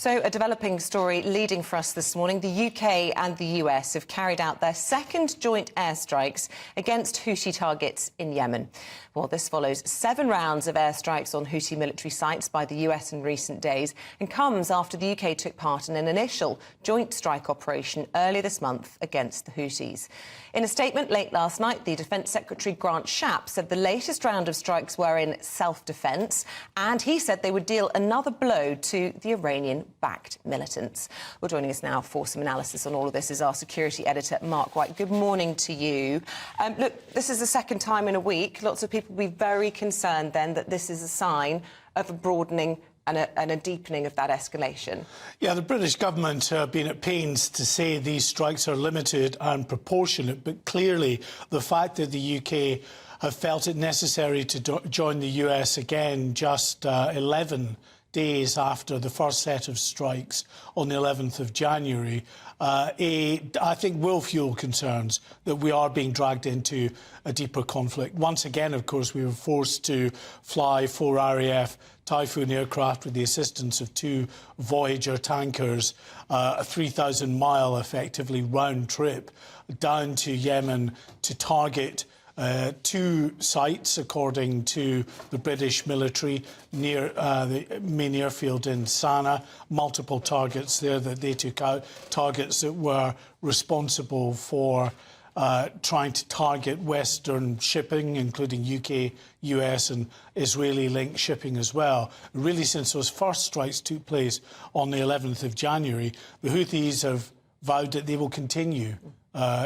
So, a developing story leading for us this morning. The UK and the US have carried out their second joint airstrikes against Houthi targets in Yemen. Well, this follows 7 rounds of airstrikes on Houthi military sites by the US in recent days and comes after the UK took part in an initial joint strike operation earlier this month against the Houthis. In a statement late last night, the Defence Secretary Grant Shapps said the latest round of strikes were in self-defence, and he said they would deal another blow to the Iranian-backed militants. Well, joining us now for some analysis on all of this is our security editor, Mark White. Good morning to you. Look, this is the second time in a week. Lots of people will be very concerned then that this is a sign of a broadening and a deepening of that escalation. Yeah, the British government have been at pains to say these strikes are limited and proportionate, but clearly the fact that the UK have felt it necessary to join the US again just 11 days after the first set of strikes on the 11th of January, I think will fuel concerns that we are being dragged into a deeper conflict. Once again, of course, we were forced to fly 4 RAF Typhoon aircraft with the assistance of 2 Voyager tankers, a 3,000-mile, effectively, round trip down to Yemen to target 2 sites, according to the British military, near the main airfield in Sana'a. Multiple targets there that they took out, targets that were responsible for trying to target Western shipping, including UK, US and Israeli-linked shipping as well. Really, since those first strikes took place on the 11th of January, the Houthis have vowed that they will continue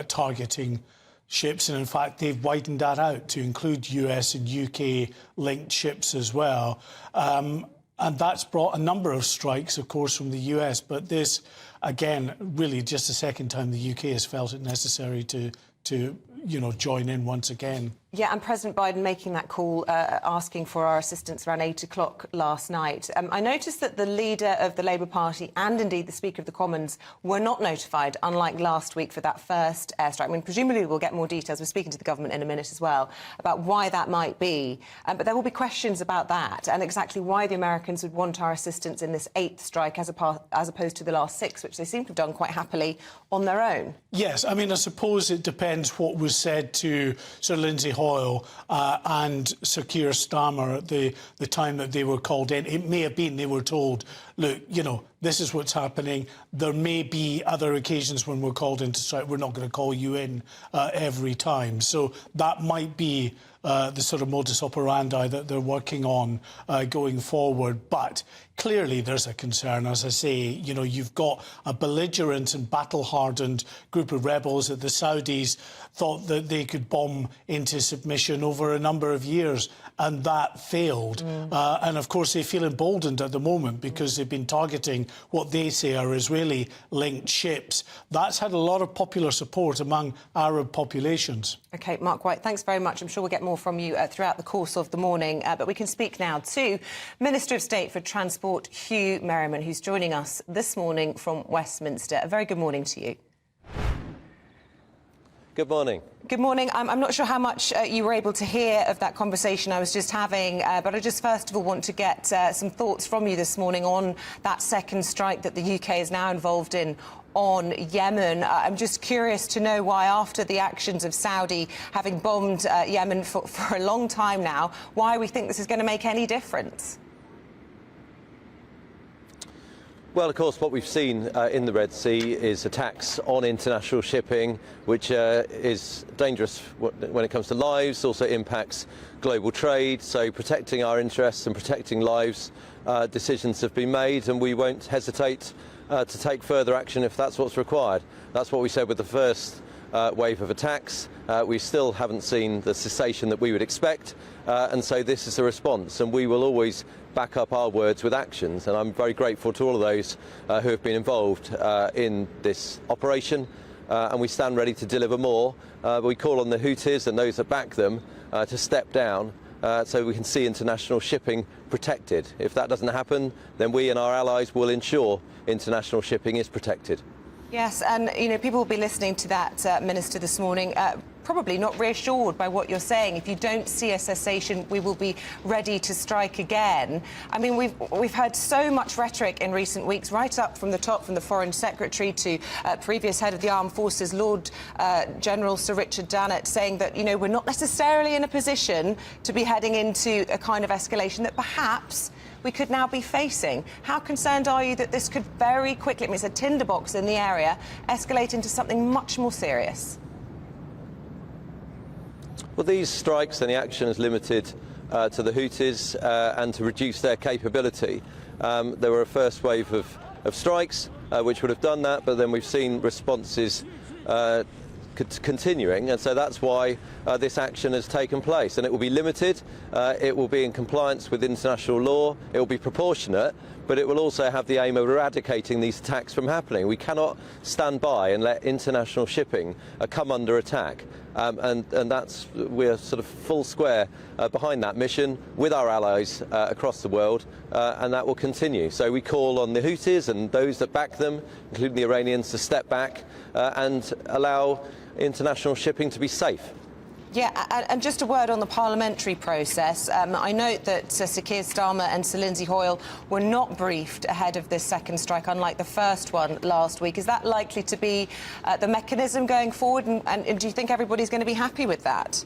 targeting ships, and in fact they've widened that out to include US and UK linked ships as well, and that's brought a number of strikes, of course, from the US, but this again really just the second time the UK has felt it necessary to join in once again. Yeah, and President Biden making that call, asking for our assistance around 8 o'clock last night. I noticed that the leader of the Labour Party and indeed the Speaker of the Commons were not notified, unlike last week for that first airstrike. I mean, presumably we'll get more details. We're speaking to the government in a minute as well about why that might be. But there will be questions about that and exactly why the Americans would want our assistance in this 8th strike as opposed to the last 6, which they seem to have done quite happily on their own. Yes, I mean, I suppose it depends what was said to Sir Lindsay Hoyle and Sir Keir Starmer at the time that they were called in. It may have been they were told, look, this is what's happening. There may be other occasions when we're called in to strike. We're not going to call you in every time. So that might be the sort of modus operandi that they're working on going forward. But clearly there's a concern, as I say. You've got a belligerent and battle-hardened group of rebels that the Saudis thought that they could bomb into submission over a number of years, and that failed. And of course they feel emboldened at the moment because they've been targeting what they say are Israeli-linked ships. That's had a lot of popular support among Arab populations. OK, Mark White, thanks very much. I'm sure we'll get more from you throughout the course of the morning. But we can speak now to Minister of State for Transport, Hugh Merriman, who's joining us this morning from Westminster. A very good morning to you. Good morning. Good morning. I'm not sure how much you were able to hear of that conversation I was just having, but I just first of all want to get some thoughts from you this morning on that second strike that the UK is now involved in on Yemen. I'm just curious to know why, after the actions of Saudi having bombed Yemen for a long time now, why we think this is going to make any difference. Well, of course, what we've seen in the Red Sea is attacks on international shipping, which is dangerous when it comes to lives, also impacts global trade. So protecting our interests and protecting lives, decisions have been made, and we won't hesitate to take further action if that's what's required. That's what we said with the first wave of attacks. We still haven't seen the cessation that we would expect, and so this is a response, and we will always back up our words with actions, and I'm very grateful to all of those who have been involved in this operation, and we stand ready to deliver more. We call on the Houthis and those that back them to step down so we can see international shipping protected. If that doesn't happen, then we and our allies will ensure international shipping is protected. Yes, and people will be listening to that minister this morning, probably not reassured by what you're saying. If you don't see a cessation, we will be ready to strike again. I mean, we've heard so much rhetoric in recent weeks, right up from the top, from the Foreign Secretary to previous head of the Armed Forces, Lord General Sir Richard Dannatt, saying that we're not necessarily in a position to be heading into a kind of escalation that perhaps we could now be facing. How concerned are you that this could very quickly, I mean, it's a tinderbox in the area, escalate into something much more serious? Well, these strikes and the action is limited to the Houthis and to reduce their capability. There were a first wave of strikes which would have done that, but then we've seen responses continuing, and so that's why this action has taken place, and it will be limited, it will be in compliance with international law, it will be proportionate, but it will also have the aim of eradicating these attacks from happening. We cannot stand by and let international shipping come under attack, and we're sort of full square behind that mission with our allies across the world, and that will continue. So we call on the Houthis and those that back them, including the Iranians, to step back and allow international shipping to be safe. Yeah, and just a word on the parliamentary process. I note that Sir Keir Starmer and Sir Lindsay Hoyle were not briefed ahead of this second strike, unlike the first one last week. Is that likely to be the mechanism going forward, and do you think everybody's going to be happy with that?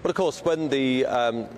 Well, of course, when the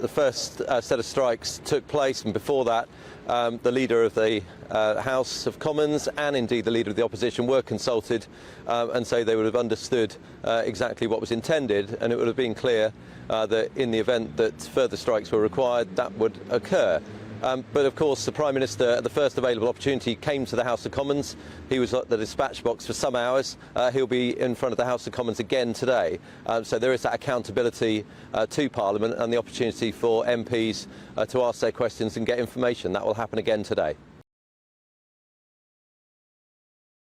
first set of strikes took place, and before that, the leader of the House of Commons and indeed the leader of the opposition were consulted, and so they would have understood exactly what was intended, and it would have been clear that in the event that further strikes were required, that would occur. But of course, the Prime Minister, at the first available opportunity, came to the House of Commons. He was at the dispatch box for some hours. He'll be in front of the House of Commons again today. So there is that accountability to Parliament and the opportunity for MPs to ask their questions and get information. That will happen again today.